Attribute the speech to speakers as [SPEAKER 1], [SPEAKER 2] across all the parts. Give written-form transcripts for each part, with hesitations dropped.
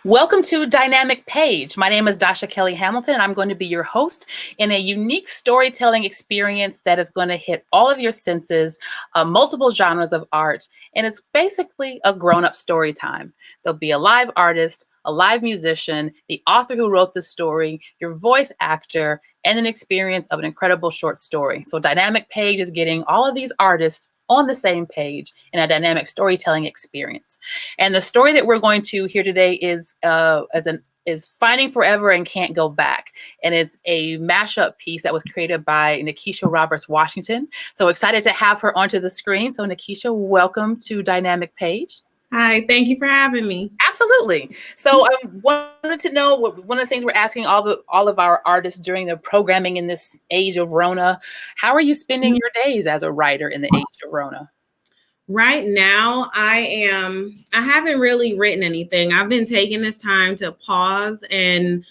[SPEAKER 1] Welcome to Dynamic Page. My name is Dasha Kelly Hamilton, and I'm going to be your host in a unique storytelling experience that is going to hit all of your senses, multiple genres of art, and it's basically a grown-up story time. There'll be a live artist, a live musician, the author who wrote the story, your voice actor, and an experience of an incredible short story. So Dynamic Page is getting all of these artists on the same page in a dynamic storytelling experience. And the story that we're going to hear today is Finding Forever and Can't Go Back. And it's a mashup piece that was created by Nikisha Roberts Washington. So excited to have her onto the screen. So Nikisha, welcome to Dynamic Page.
[SPEAKER 2] Hi, thank you for having me.
[SPEAKER 1] Absolutely. So I wanted to know one of the things we're asking all of our artists during the programming in this age of Rona. How are you spending your days as a writer in the age of Rona?
[SPEAKER 2] Right now, I haven't really written anything. I've been taking this time to pause and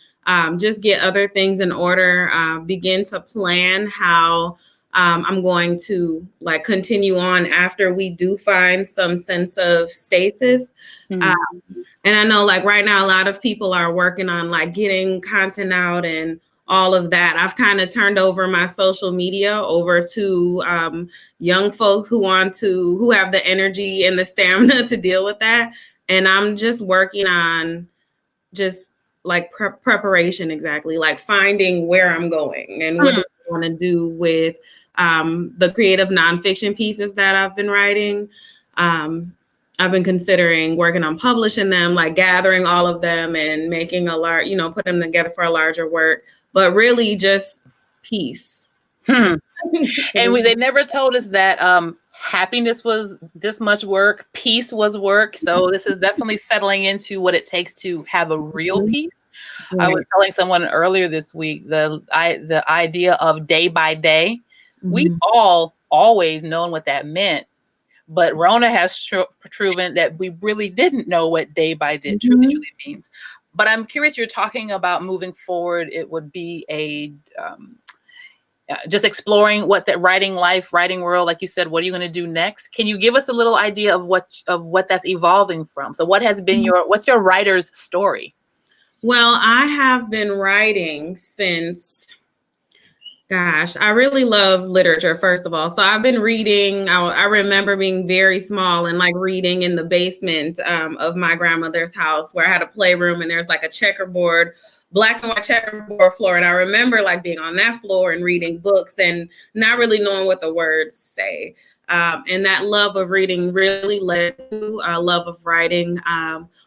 [SPEAKER 2] just get other things in order, begin to plan how I'm going to continue on after we do find some sense of stasis.
[SPEAKER 1] Mm-hmm.
[SPEAKER 2] And I know right now, a lot of people are working on getting content out and all of that. I've kind of turned over my social media over to young folks who have the energy and the stamina to deal with that. And I'm just working on just preparation, exactly, finding where I'm going and what I want to do with the creative nonfiction pieces that I've been writing. I've been considering working on publishing them, gathering all of them and making put them together for a larger work, but really just peace.
[SPEAKER 1] And they never told us that happiness was this much work, peace was work. So this is definitely settling into what it takes to have a real peace. Right. I was telling someone earlier this week the idea of day by day. We've all always known what that meant. But Rona has proven that we really didn't know what day by day truly means. But I'm curious, you're talking about moving forward. It would be just exploring what that writing world, like you said, what are you going to do next? Can you give us a little idea of what that's evolving from? So what has been what's your writer's story?
[SPEAKER 2] Well, I have been writing since, I really love literature, first of all. So I've been reading. I remember being very small and reading in the basement of my grandmother's house where I had a playroom and there's a checkerboard, black and white checkerboard floor. And I remember being on that floor and reading books and not really knowing what the words say. And that love of reading really led to a love of writing.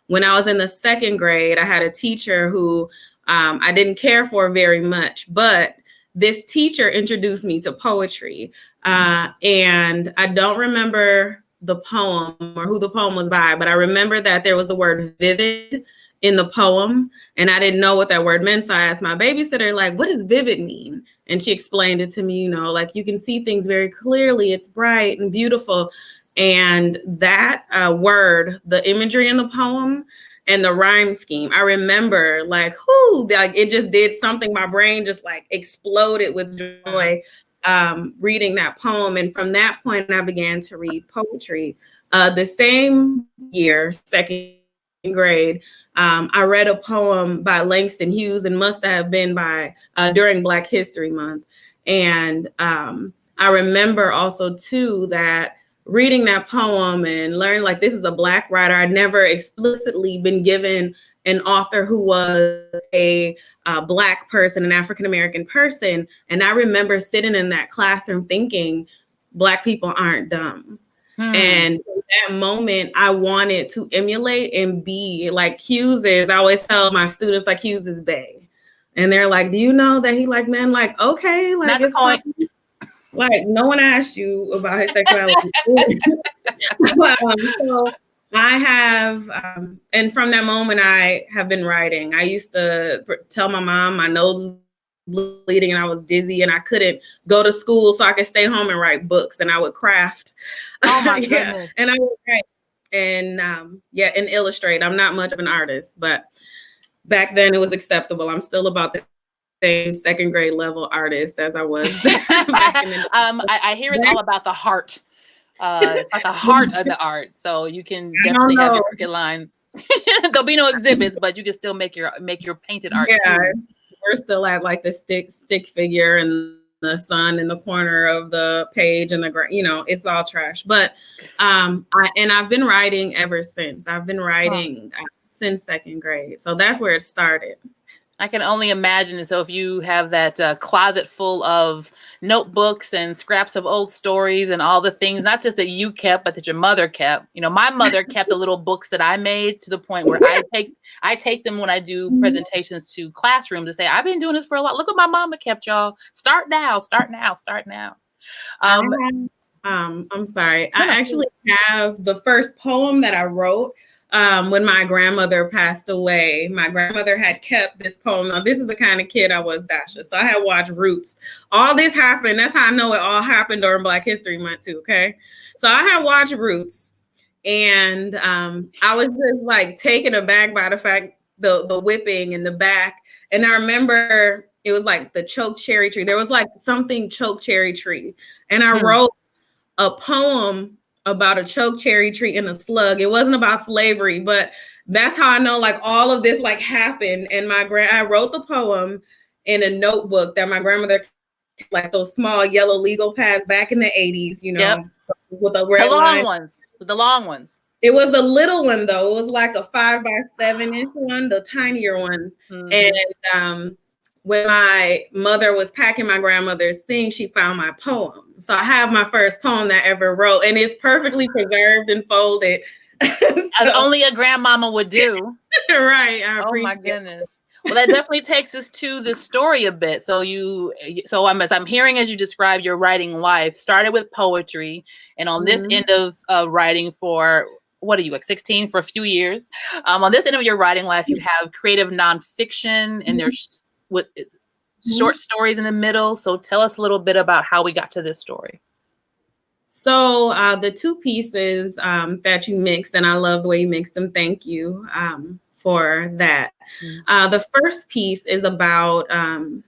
[SPEAKER 2] When I was in the second grade, I had a teacher who I didn't care for very much, but this teacher introduced me to poetry. And I don't remember the poem or who the poem was by, but I remember that there was the word vivid in the poem. And I didn't know what that word meant. So I asked my babysitter, what does vivid mean? And she explained it to me, you can see things very clearly. It's bright and beautiful. And that word, the imagery in the poem, and the rhyme scheme, I remember it just did something. My brain just exploded with joy reading that poem. And from that point, I began to read poetry. The same year, second grade, I read a poem by Langston Hughes, and must have been during Black History Month. And I remember also too that reading that poem and learn this is a Black writer. I'd never explicitly been given an author who was a Black person, an African-American person. And I remember sitting in that classroom thinking, Black people aren't dumb. And in that moment, I wanted to emulate and be like Hughes is. I always tell my students Hughes is bae. And they're like, do you know that he men? Okay, it's fine. No one asked you about his sexuality. So I have, and from that moment, I have been writing. I used to tell my mom my nose was bleeding and I was dizzy and I couldn't go to school, so I could stay home and write books. And I would craft.
[SPEAKER 1] Oh my goodness.
[SPEAKER 2] And I would write and and illustrate. I'm not much of an artist, but back then it was acceptable. I'm still about the same second grade level artist as I was.
[SPEAKER 1] I hear it's all about the heart. It's like the heart of the art. So you can definitely have your crooked lines. There'll be no exhibits, but you can still make your painted art too.
[SPEAKER 2] We're still at like the stick figure and the sun in the corner of the page and it's all trash. But I've been writing ever since. I've been writing since second grade. So that's where it started.
[SPEAKER 1] I can only imagine. So if you have that closet full of notebooks and scraps of old stories and all the things, not just that you kept, but that your mother kept. My mother kept the little books that I made, to the point where I take them when I do presentations to classrooms and say, I've been doing this for a lot. Look what my mama kept, y'all. Start now, start now, start now.
[SPEAKER 2] I'm sorry. I actually have the first poem that I wrote when my grandmother passed away. My grandmother had kept this poem. Now, this is the kind of kid I was, Dasha. So I had watched Roots. All this happened. That's how I know it all happened during Black History Month too, okay? So I had watched Roots, and I was just like taken aback by the fact, the whipping in the back. And I remember it was like the choke cherry tree. There was like something choke cherry tree. And I wrote a poem about a choke cherry tree and a slug. It wasn't about slavery, but that's how I know like all of this like happened. And I wrote the poem in a notebook that my grandmother, like those small yellow legal pads back in the 80s, with a red line.
[SPEAKER 1] The long ones.
[SPEAKER 2] It was the little one though. It was like a 5x7-inch one, the tinier ones. And when my mother was packing my grandmother's thing, she found my poem. So I have my first poem that I ever wrote, and it's perfectly preserved and folded.
[SPEAKER 1] As only a grandmama would do.
[SPEAKER 2] Right.
[SPEAKER 1] Oh my goodness. Well, that definitely takes us to the story a bit. So as I'm hearing, as you describe your writing life, started with poetry, and on this end of writing for, what are you, like 16 for a few years? On this end of your writing life, you have creative nonfiction, and there's short stories in the middle. So tell us a little bit about how we got to this story.
[SPEAKER 2] So the two pieces that you mixed, and I love the way you mixed them. Thank you for that. The first piece is about, Can't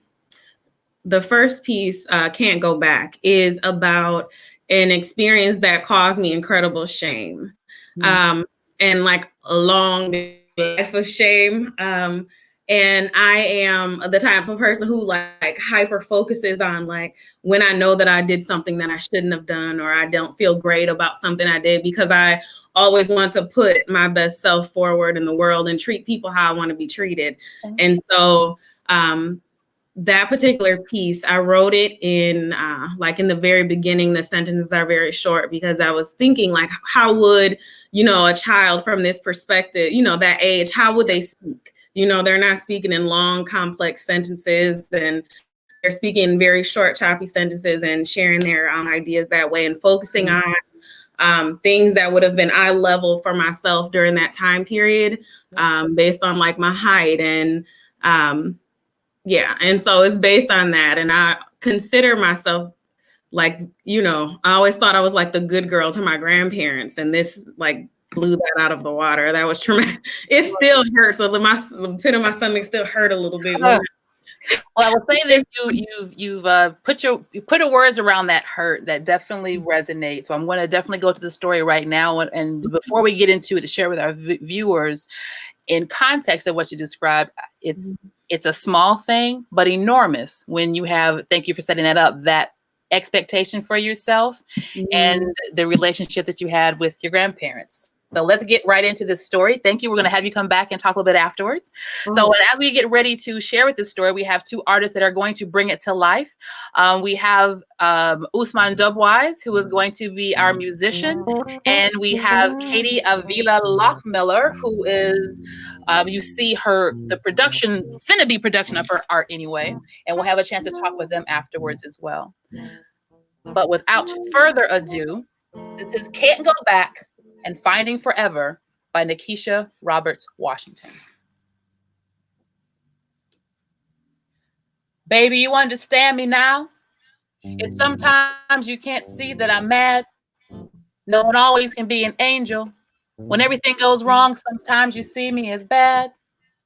[SPEAKER 2] Go Back, is about an experience that caused me incredible shame, and like a long life of shame. And I am the type of person who like hyper focuses on like when I know that I did something that I shouldn't have done, or I don't feel great about something I did, because I always want to put my best self forward in the world and treat people how I want to be treated. And so that particular piece, I wrote it in like in the very beginning. The sentences are very short because I was thinking like, how would, a child from this perspective, that age, how would they speak? They're not speaking in long, complex sentences, and they're speaking very short, choppy sentences and sharing their ideas that way, and focusing on things that would have been eye level for myself during that time period, based on like my height. And and so it's based on that. And I consider myself like, I always thought I was like the good girl to my grandparents, and this like blew that out of the water. That was traumatic. It still hurts. So the pit of my stomach still hurt a little bit.
[SPEAKER 1] Well, I will say this: you've put your words around that hurt that definitely resonates. So I'm going to definitely go to the story right now, and before we get into it, to share with our viewers, in context of what you described, it's a small thing but enormous when you have. Thank you for setting that up. That expectation for yourself and the relationship that you had with your grandparents. So let's get right into this story. Thank you. We're going to have you come back and talk a little bit afterwards. So as we get ready to share with this story, we have two artists that are going to bring it to life. We have Usman Dubwise, who is going to be our musician. And we have Katie Avila Lockmiller, who is, you see the production of her art anyway. And we'll have a chance to talk with them afterwards as well. But without further ado, this is Can't Go Back and Finding Forever by Nikisha Roberts Washington. Baby, you understand me now? It's sometimes you can't see that I'm mad. No one always can be an angel. When everything goes wrong, sometimes you see me as bad.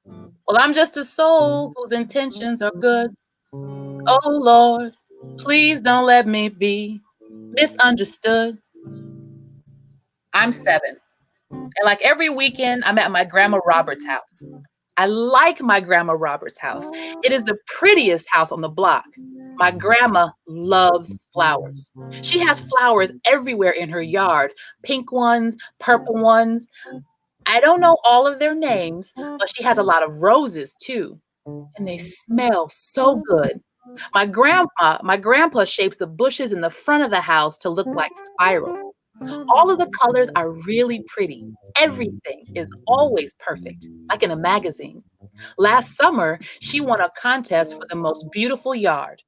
[SPEAKER 1] Well, I'm just a soul whose intentions are good. Oh, Lord, please don't let me be misunderstood. I'm 7. And like every weekend, I'm at my grandma Robert's house. I like my grandma Roberts' house. It is the prettiest house on the block. My grandma loves flowers. She has flowers everywhere in her yard, pink ones, purple ones. I don't know all of their names, but she has a lot of roses too, and they smell so good. My grandpa shapes the bushes in the front of the house to look like spirals. All of the colors are really pretty. Everything is always perfect, like in a magazine. Last summer, she won a contest for the most beautiful yard.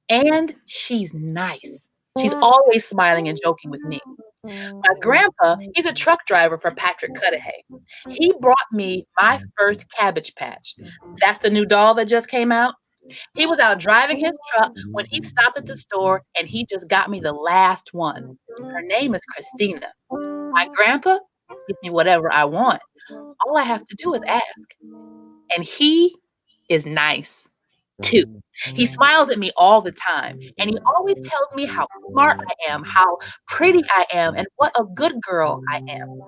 [SPEAKER 1] And she's nice. She's always smiling and joking with me. My grandpa, he's a truck driver for Patrick Cudahy. He brought me my first Cabbage Patch. That's the new doll that just came out. He was out driving his truck when he stopped at the store and he just got me the last one. Her name is Christina. My grandpa gives me whatever I want. All I have to do is ask. And he is nice too. He smiles at me all the time, and he always tells me how smart I am, how pretty I am, and what a good girl I am.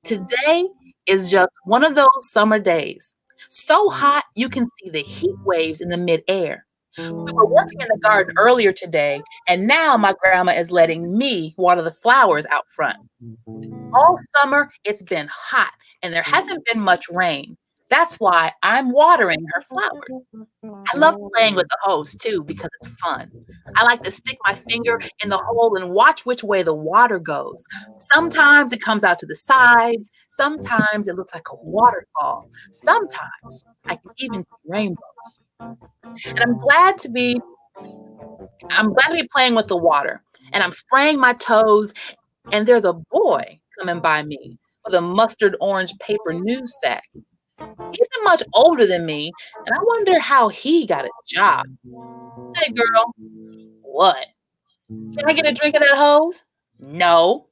[SPEAKER 1] Today is just one of those summer days. So hot you can see the heat waves in the midair. We were working in the garden earlier today, and now my grandma is letting me water the flowers out front. All summer, it's been hot, and there hasn't been much rain. That's why I'm watering her flowers. I love playing with the hose too because it's fun. I like to stick my finger in the hole and watch which way the water goes. Sometimes it comes out to the sides, sometimes it looks like a waterfall, sometimes I can even see rainbows. And I'm glad to be playing with the water. And I'm spraying my toes, and there's a boy coming by me with a mustard orange paper news sack. He isn't much older than me, and I wonder how he got a job. Hey, girl. What? Can I get a drink of that hose? No.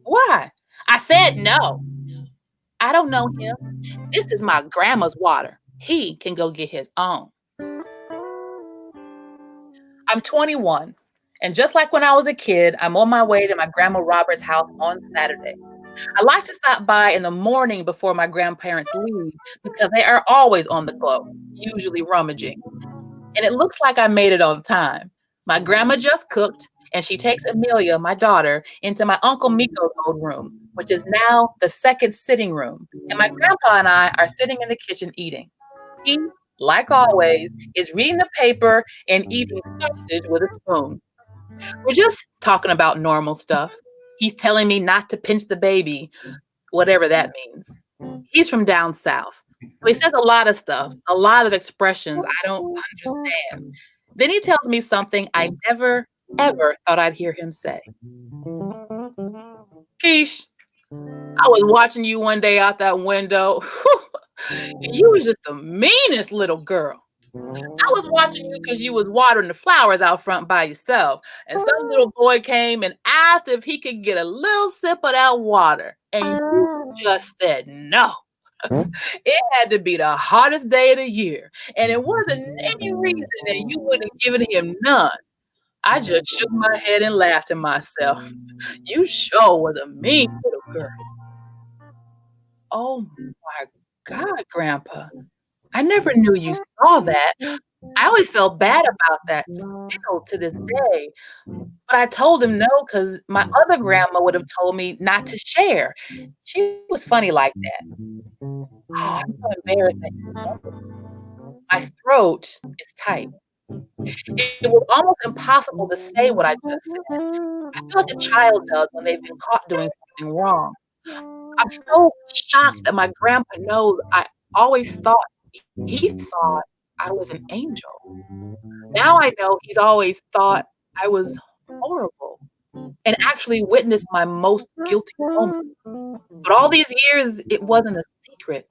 [SPEAKER 1] Why? I said no. I don't know him. This is my grandma's water. He can go get his own. I'm 21, and just like when I was a kid, I'm on my way to my grandma Robert's house on Saturday. I like to stop by in the morning before my grandparents leave because they are always on the go, usually rummaging. And it looks like I made it on time. My grandma just cooked, and she takes Amelia, my daughter, into my Uncle Miko's old room, which is now the second sitting room. And my grandpa and I are sitting in the kitchen eating. He, like always, is reading the paper and eating sausage with a spoon. We're just talking about normal stuff. He's telling me not to pinch the baby, whatever that means. He's from down south. So he says a lot of stuff, a lot of expressions I don't understand. Then he tells me something I never, ever thought I'd hear him say. Keish, I was watching you one day out that window. And you was just the meanest little girl. I was watching you because you was watering the flowers out front by yourself. And some little boy came and asked if he could get a little sip of that water. And you just said no. It had to be the hottest day of the year. And it wasn't any reason that you wouldn't have given him none. I just shook my head and laughed to myself. You sure was a mean little girl. Oh my God, Grandpa. I never knew you saw that. I always felt bad about that still to this day. But I told him no because my other grandma would have told me not to share. She was funny like that. Oh, I'm so embarrassed. My throat is tight. It was almost impossible to say what I just said. I feel like a child does when they've been caught doing something wrong. I'm so shocked that my grandpa knows I always thought he thought I was an angel. Now I know he's always thought I was horrible and actually witnessed my most guilty moment. But all these years, it wasn't a secret.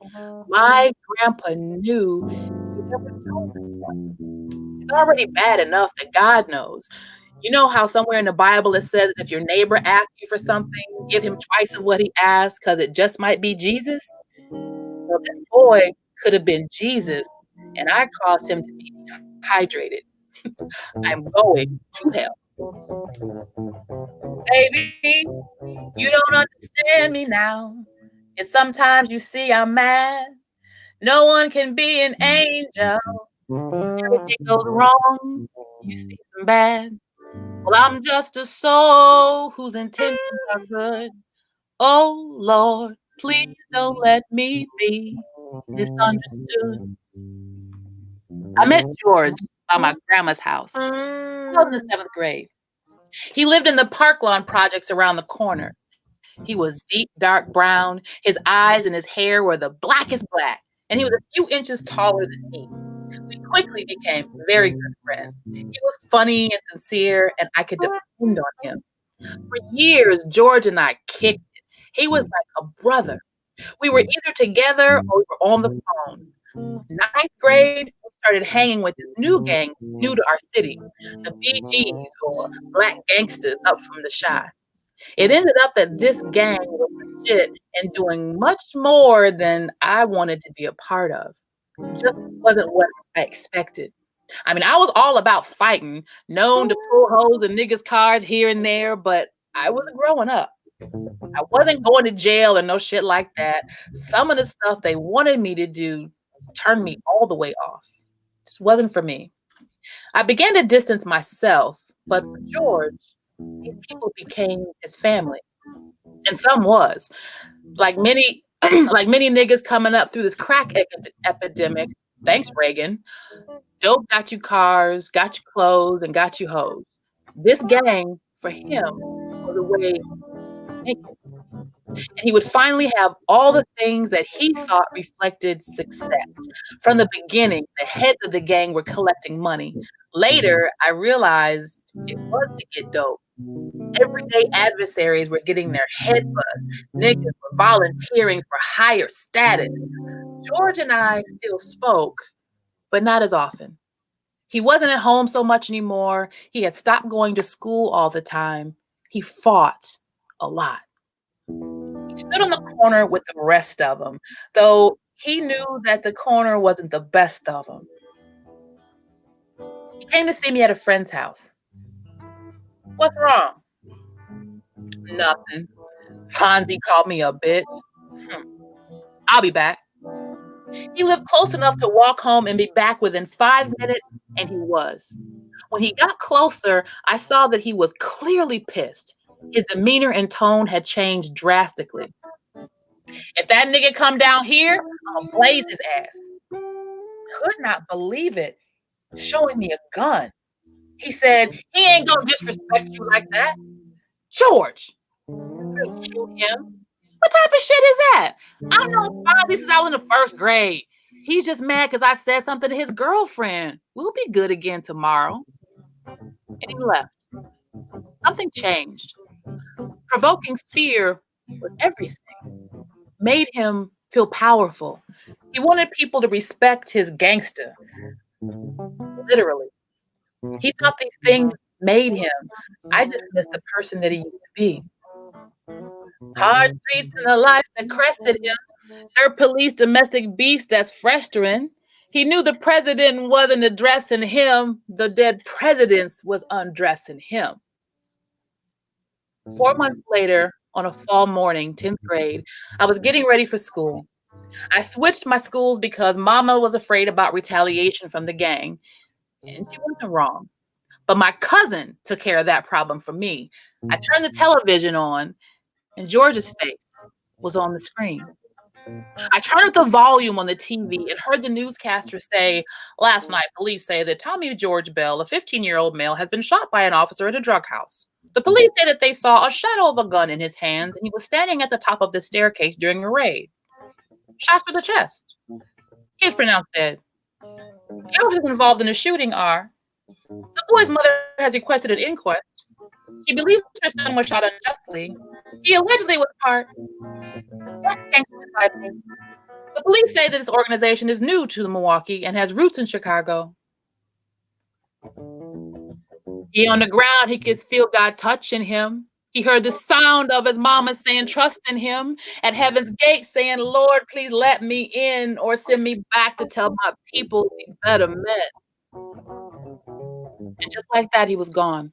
[SPEAKER 1] My grandpa knew he never told me. It's already bad enough that God knows. You know how somewhere in the Bible it says that if your neighbor asks you for something, give him twice of what he asked because it just might be Jesus? Well, this boy could have been Jesus, and I caused him to be dehydrated. I'm going to hell. Baby, you don't understand me now. It's sometimes you see I'm mad. No one can be an angel. Everything goes wrong. You see some bad. Well, I'm just a soul whose intentions are good. Oh Lord, please don't let me be misunderstood. I met George by my grandma's house. I was in the 7th grade. He lived in the Park Lawn projects around the corner. He was deep dark brown. His eyes and his hair were the blackest black, and he was a few inches taller than me. We quickly became very good friends. He was funny and sincere, and I could depend on him. For years, George and I kicked it. He was like a brother. We were either together or we were on the phone. 9th grade, we started hanging with this new gang new to our city, the BGs, or Black Gangsters up from the Chi. It ended up that this gang was legit and doing much more than I wanted to be a part of. It just wasn't what I expected. I mean, I was all about fighting, known to pull holes in niggas' cars here and there, but I wasn't growing up. I wasn't going to jail or no shit like that. Some of the stuff they wanted me to do turned me all the way off. Just wasn't for me. I began to distance myself, but for George, these people became his family. And some was. Like many like many niggas coming up through this crack epidemic, thanks Reagan, dope got you cars, got you clothes, and got you hoes. This gang, for him, was a way to make it. And he would finally have all the things that he thought reflected success. From the beginning, the heads of the gang were collecting money. Later, I realized it was to get dope. Everyday adversaries were getting their head buzzed. Niggas were volunteering for higher status. George and I still spoke, but not as often. He wasn't at home so much anymore. He had stopped going to school all the time. He fought a lot. He stood on the corner with the rest of them, though he knew that the corner wasn't the best of them. He came to see me at a friend's house. What's wrong? Nothing. Fonzie called me a bitch. I'll be back. He lived close enough to walk home and be back within 5 minutes, and he was. When he got closer, I saw that he was clearly pissed. His demeanor and tone had changed drastically. If that nigga come down here, I'm gonna blaze his ass. Could not believe it. Showing me a gun. He said, he ain't gonna disrespect you like that. George, you shoot him. What type of shit is that? I know Bobby since I was in the 1st grade. He's just mad because I said something to his girlfriend. We'll be good again tomorrow. And he left. Something changed. Provoking fear was everything. Made him feel powerful. He wanted people to respect his gangster. Literally. He thought these things made him. I just missed the person that he used to be. Hard streets and the life that crested him. Dirt police, domestic beefs that's festering. He knew the president wasn't addressing him. The dead presidents was undressing him. 4 months later, on a fall morning, 10th grade, I was getting ready for school. I switched my schools because mama was afraid about retaliation from the gang. And she wasn't wrong. But my cousin took care of that problem for me. I turned the television on, and George's face was on the screen. I turned up the volume on the TV and heard the newscaster say, last night, police say that Tommy George Bell, a 15-year-old male, has been shot by an officer at a drug house. The police say that they saw a shadow of a gun in his hands, and he was standing at the top of the staircase during a raid. Shots to the chest. He is pronounced dead. The others involved in the shooting are: the boy's mother has requested an inquest. She believes her son was shot unjustly. He allegedly was part Black Gangster Disciples. The police say that this organization is new to Milwaukee and has roots in Chicago. He on the ground, he could feel God touching him. He heard the sound of his mama saying, trust in him. At heaven's gate saying, Lord, please let me in or send me back to tell my people we better met. And just like that, he was gone.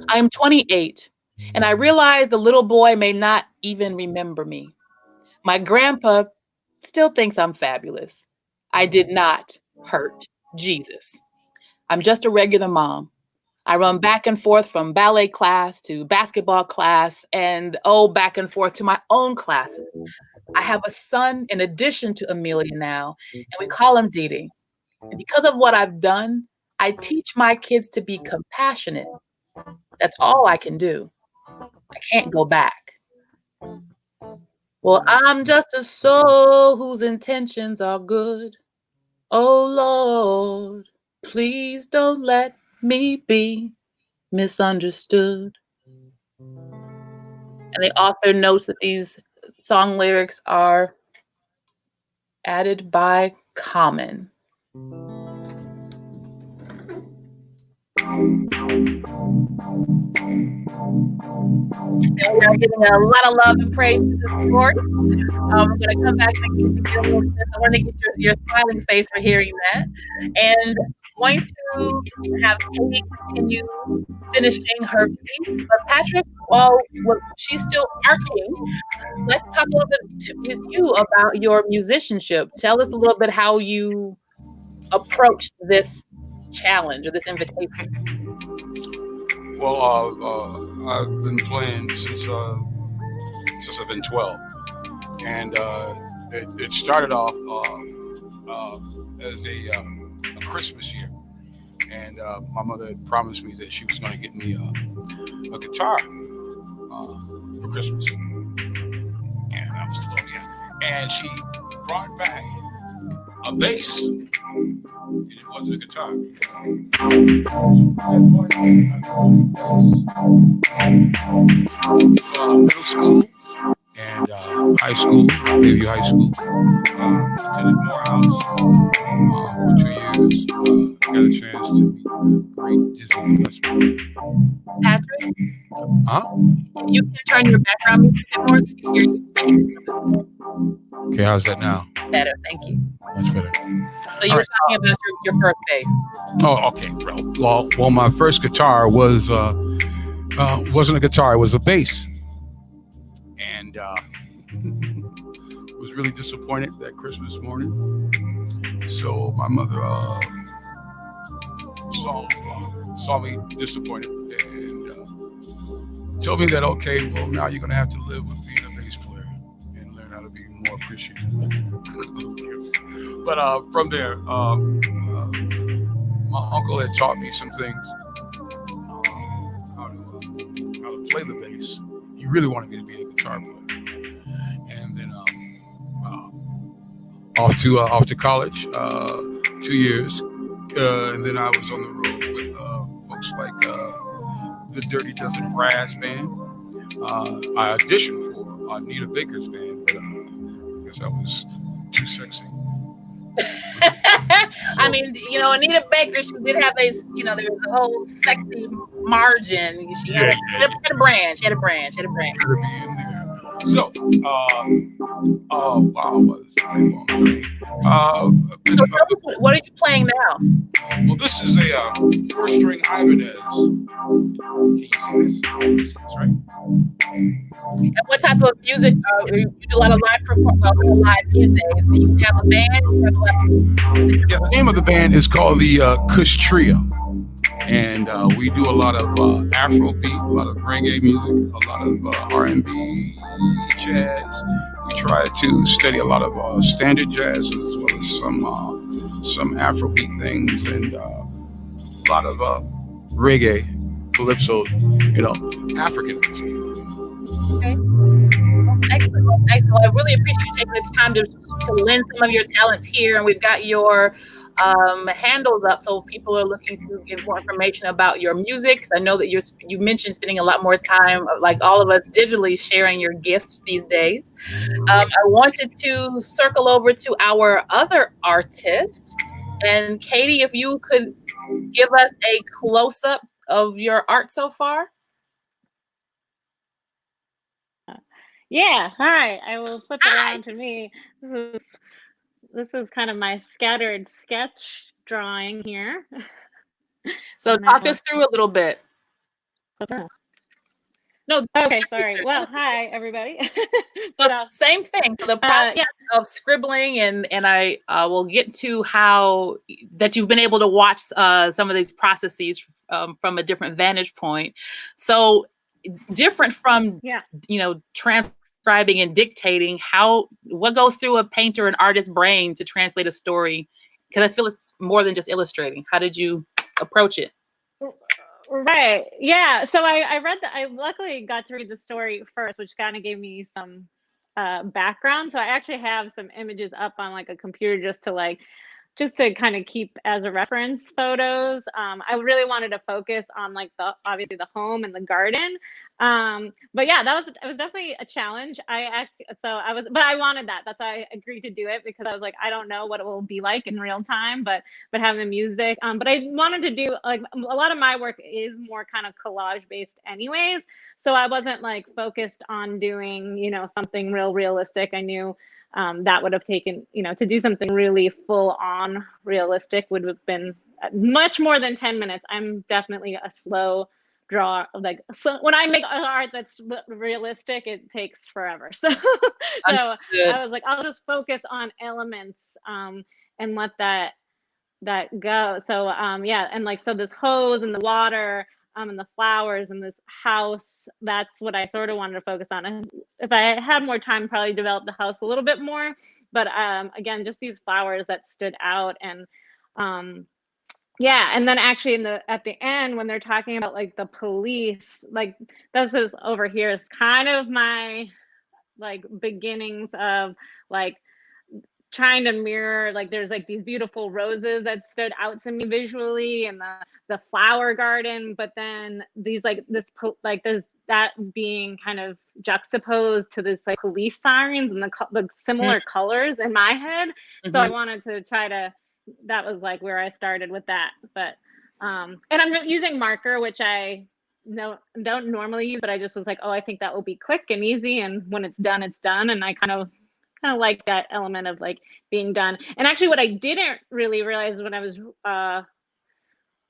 [SPEAKER 1] I am 28, And I realized the little boy may not even remember me. My grandpa still thinks I'm fabulous. I did not hurt Jesus. I'm just a regular mom. I run back and forth from ballet class to basketball class and back and forth to my own classes. I have a son in addition to Amelia now, and we call him Didi. And because of what I've done, I teach my kids to be compassionate. That's all I can do. I can't go back. Well, I'm just a soul whose intentions are good. Oh Lord, please don't let me be misunderstood. And the author notes that these song lyrics are added by Common. And we are giving a lot of love and praise to this story. I'm going to come back and get a little bit. I want to get your smiling face for hearing that. And going to have Katie continue finishing her piece. But Patrick, while she's still arting, let's talk a little bit with you about your musicianship. Tell us a little bit how you approached this challenge or this invitation.
[SPEAKER 3] Well, I've been playing since I've been 12, and it started off as a Christmas year, and my mother had promised me that she was going to get me a guitar for Christmas, and I was 12, yeah, and she brought back a bass. It wasn't a guitar. Middle school and high school, Bayview High School. Attended Morehouse for 2 years. Got a chance to meet great Disney Gillespie.
[SPEAKER 1] Patrick?
[SPEAKER 3] Huh?
[SPEAKER 1] You can turn your background music a bit more so we can hear you speak.
[SPEAKER 3] Okay, how's that now?
[SPEAKER 1] Better, thank you.
[SPEAKER 3] Much better.
[SPEAKER 1] So you were talking about your first bass.
[SPEAKER 3] Oh, okay. Well, my first guitar was wasn't a guitar; it was a bass, and was really disappointed that Christmas morning. So my mother saw me disappointed and told me that, okay, well, now you're gonna have to live with being a bass player and learn how to be more appreciative. But from there, my uncle had taught me some things, how to play the bass. He really wanted me to be a guitar player, and then off to college, 2 years, and then I was on the road with folks like the Dirty Dozen Brass Band. I auditioned for Anita Baker's band, but I guess I was too sexy.
[SPEAKER 1] I mean, Anita Baker, she did have there was a whole sexy margin. She had a brand. She had a brand.
[SPEAKER 3] Gotta be in there. So, wow, was a long journey.
[SPEAKER 1] So tell us, what are you playing now?
[SPEAKER 3] Well, this is a 4-string Ibanez. Can you see this? You see this, right?
[SPEAKER 1] And what type of music? You do a lot of live these days. Do you have a band?
[SPEAKER 3] Yeah, the name of the band is called the Kush Trio. And we do a lot of Afrobeat, a lot of reggae music, a lot of R&B, jazz. We try to study a lot of standard jazz as well as some Afrobeat things and a lot of reggae, calypso, African music.
[SPEAKER 1] Okay. Excellent. I really appreciate you taking the time to lend some of your talents here, and we've got your handles up so people are looking to get more information about your music. I know that you mentioned spending a lot more time, like all of us, digitally sharing your gifts these days. I wanted to circle over to our other artist, and Katie, if you could give us a close-up of your art so far.
[SPEAKER 4] Yeah, hi. I will flip it around to me. This is kind of my scattered sketch drawing here.
[SPEAKER 1] So talk us through a little bit. No,
[SPEAKER 4] Okay, sorry. Well, hi everybody.
[SPEAKER 1] so
[SPEAKER 4] But
[SPEAKER 1] same thing. So the process
[SPEAKER 4] yeah,
[SPEAKER 1] of scribbling, and I will get to how that you've been able to watch some of these processes from a different vantage point. So different from
[SPEAKER 4] yeah.
[SPEAKER 1] transcribing and dictating. What goes through a painter and artist brain to translate a story? Because I feel it's more than just illustrating. How did you approach it?
[SPEAKER 4] Right. Yeah. So I read that. I luckily got to read the story first, which kind of gave me some background. So I actually have some images up on like a computer just to kind of keep as a reference photos. I really wanted to focus on like obviously the home and the garden. But yeah, it was definitely a challenge. But I wanted that. That's why I agreed to do it, because I was like, I don't know what it will be like in real time, but having the music. But I wanted to do like a lot of my work is more kind of collage based anyways. So I wasn't like focused on doing, something realistic. I knew that would have taken, to do something really full on realistic would have been much more than 10 minutes. I'm definitely a slow draw. Like, so when I make art that's realistic, it takes forever. So
[SPEAKER 1] Understood.
[SPEAKER 4] I was like, I'll just focus on elements and let that go. So yeah, and like, so this hose and the water and the flowers and this house, that's what I sort of wanted to focus on. And if I had more time, probably develop the house a little bit more. But again, just these flowers that stood out. And yeah, and then actually at the end when they're talking about like the police, like this is over here is kind of my like beginnings of like trying to mirror, like there's like these beautiful roses that stood out to me visually, and the flower garden, but then these like there's that being kind of juxtaposed to this like police sirens and the similar colors in my head. So I wanted to try to, that was like where I started with that. But and I'm using marker, which I don't normally use, but I just was like, oh, I think that will be quick and easy, and when it's done, it's done. And I kind of like that element of like being done. And actually what I didn't really realize when I was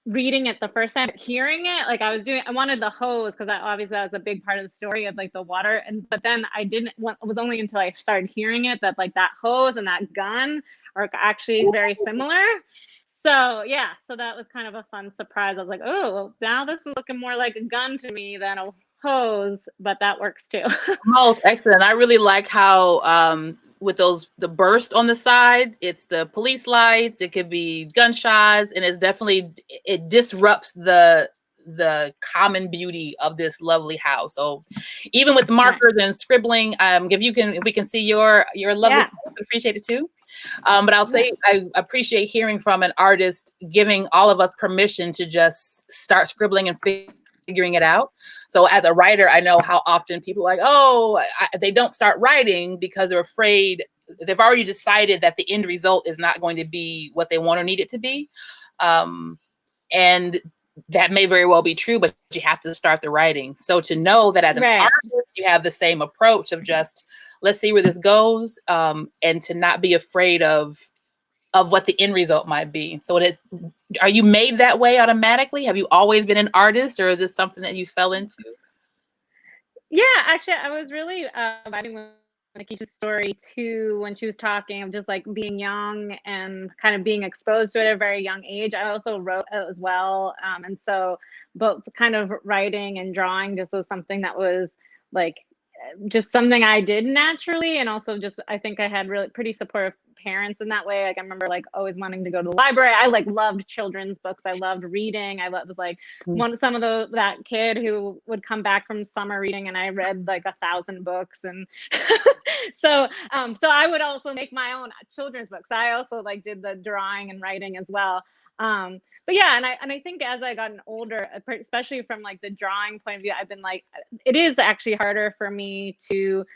[SPEAKER 4] reading it the first time, hearing it, like I wanted the hose, because obviously that was a big part of the story of like the water. But then it was only until I started hearing it that like that hose and that gun are actually very similar. So yeah, so that was kind of a fun surprise. I was like, oh, well, now this is looking more like a gun to me than a hose, but that works too.
[SPEAKER 1] Most excellent. I really like how with the burst on the side, it's the police lights, it could be gunshots, and it disrupts the common beauty of this lovely house. So even with markers and scribbling, if we can see your lovely house, I appreciate it too. But I'll say I appreciate hearing from an artist giving all of us permission to just start scribbling and figuring it out. So as a writer, I know how often people are like, oh, they don't start writing because they're afraid. They've already decided that the end result is not going to be what they want or need it to be. And that may very well be true, but you have to start the writing. So to know that as an artist, you have the same approach of just, let's see where this goes, and to not be afraid of what the end result might be. So are you made that way automatically? Have you always been an artist, or is this something that you fell into?
[SPEAKER 4] Yeah, actually, I was really vibing with Nikisha's story too when she was talking of just like being young and kind of being exposed to it at a very young age. I also wrote as well, and so both kind of writing and drawing just was something that was like just something I did naturally, and also just I think I had really pretty supportive parents in that way. Like I remember like always wanting to go to the library. I like loved children's books. I loved reading. I was like that kid who would come back from summer reading, and I read like 1,000 books. And so I would also make my own children's books. I also like did the drawing and writing as well. But yeah, and I think as I gotten older, especially from like the drawing point of view, I've been like, it is actually harder for me to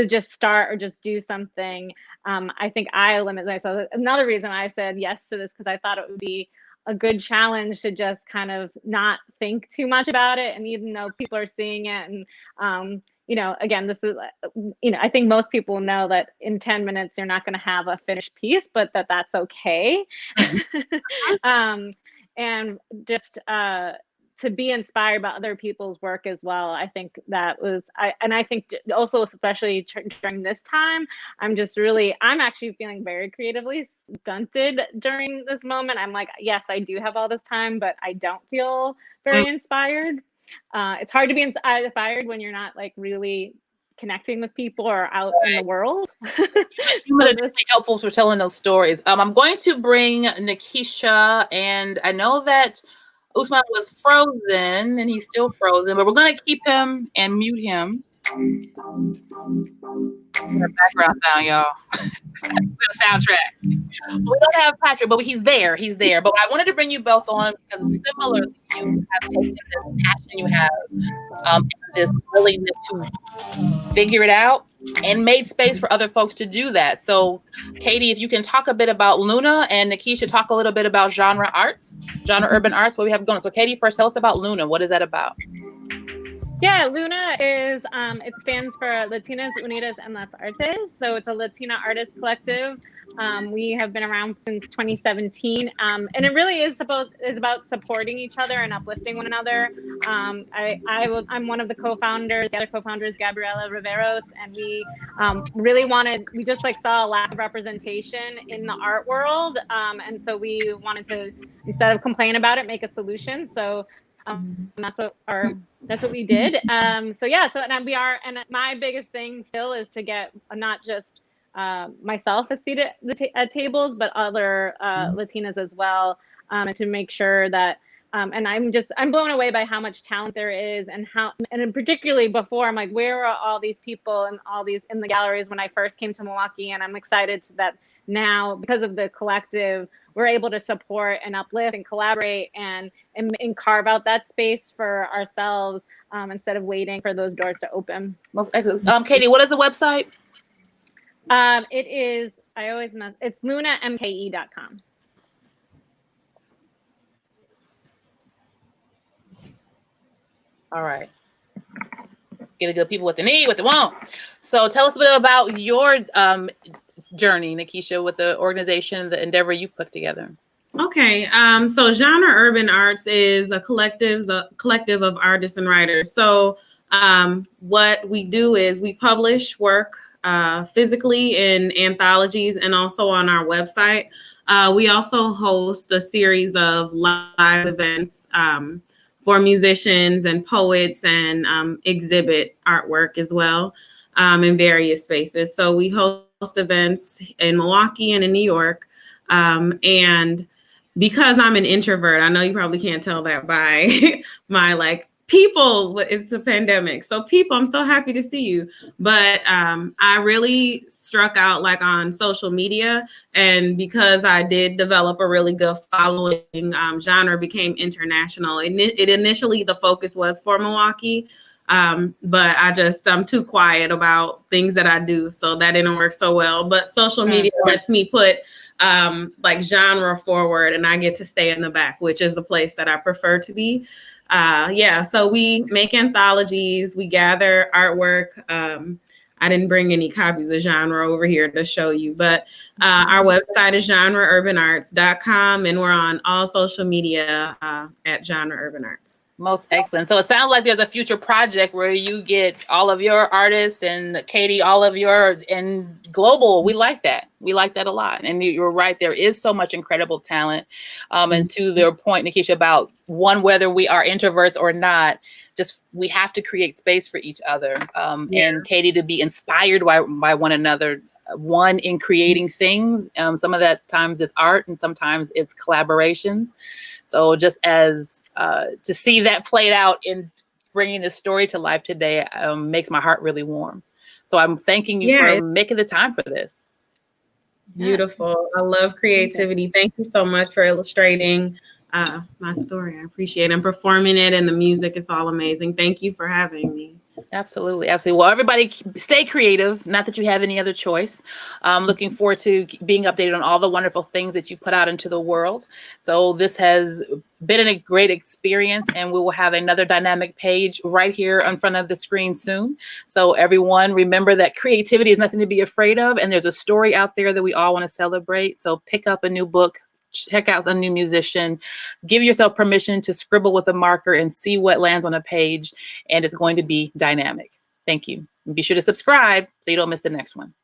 [SPEAKER 4] just start or just do something. I think I limit myself. Another reason I said yes to this, because I thought it would be a good challenge to just kind of not think too much about it. And even though people are seeing it, and again, this is, I think most people know that in 10 minutes, you're not going to have a finished piece, but that's okay. And just to be inspired by other people's work as well. I think that was, I think also, especially during this time, I'm actually feeling very creatively stunted during this moment. I'm like, yes, I do have all this time, but I don't feel very inspired. It's hard to be inspired when you're not like really connecting with people or out in the world.
[SPEAKER 1] Helpful for telling those stories. I'm going to bring Nikisha, and I know that Usman was frozen and he's still frozen, but we're going to keep him and mute him. Background sound, y'all. The soundtrack. We don't have Patrick, but he's there. He's there. But I wanted to bring you both on because similarly, you have taken this passion you have, and this willingness to figure it out and made space for other folks to do that. So, Katie, if you can talk a bit about Luna, and Nikisha talk a little bit about genre urban arts, what we have going. So, Katie, first, tell us about Luna. What is that about?
[SPEAKER 4] Yeah, Luna is, it stands for Latinas Unidas en las Artes. So it's a Latina artist collective. We have been around since 2017. And it really is about supporting each other and uplifting one another. I'm one of the co-founders. The other co-founder is Gabriela Riveros. And we really we just like saw a lack of representation in the art world. And so we wanted to, instead of complain about it, make a solution. So that's what we did. And my biggest thing still is to get not just myself a seat at tables, but other Latinas as well, and to make sure that and I'm blown away by how much talent there is, and particularly before, I'm like, where are all these people and all these in the galleries when I first came to Milwaukee? And I'm excited that now, because of the collective, we're able to support and uplift and collaborate and carve out that space for ourselves, instead of waiting for those doors to open.
[SPEAKER 1] Most excellent. Katie, what is the website?
[SPEAKER 4] It is, it's lunamke.com.
[SPEAKER 1] All right. Get the good people what they need, what they want. So tell us a bit about your journey, Nikisha, with the organization, the endeavor you put together.
[SPEAKER 2] Okay, so Genre Urban Arts is a collective of artists and writers. So what we do is we publish work physically in anthologies and also on our website. We also host a series of live events for musicians and poets, and exhibit artwork as well in various spaces. So we host events in Milwaukee and in New York. And because I'm an introvert, I know you probably can't tell that by my people, it's a pandemic. So people, I'm so happy to see you. But I really struck out on social media. And because I did develop a really good following, Genre became international. It initially, the focus was for Milwaukee. But I'm too quiet about things that I do. So that didn't work so well. But social media lets me put genre forward, and I get to stay in the back, which is the place that I prefer to be. So we make anthologies, we gather artwork. I didn't bring any copies of Genre over here to show you, but our website is genreurbanarts.com, and we're on all social media at Genre Urban Arts.
[SPEAKER 1] Most excellent. So it sounds like there's a future project where you get all of your artists, and Katie, all of your, and global. We like that. We like that a lot. And you're right. There is so much incredible talent. And to their point, Nikisha, about whether we are introverts or not, just we have to create space for each other. And Katie, to be inspired by one another. One, in creating things. Some of that times it's art, and sometimes it's collaborations. So just as to see that played out in bringing this story to life today makes my heart really warm. So I'm thanking you for making the time for this.
[SPEAKER 2] It's beautiful. I love creativity. Thank you so much for illustrating my story. I appreciate it. And performing it, and the music is all amazing. Thank you for having me.
[SPEAKER 1] Absolutely. Absolutely. Well, everybody stay creative. Not that you have any other choice. Looking forward to being updated on all the wonderful things that you put out into the world. So this has been a great experience, and we will have another dynamic page right here in front of the screen soon. So everyone, remember that creativity is nothing to be afraid of. And there's a story out there that we all want to celebrate. So pick up a new book check out a new musician, give yourself permission to scribble with a marker and see what lands on a page, and it's going to be dynamic. Thank you. And be sure to subscribe so you don't miss the next one.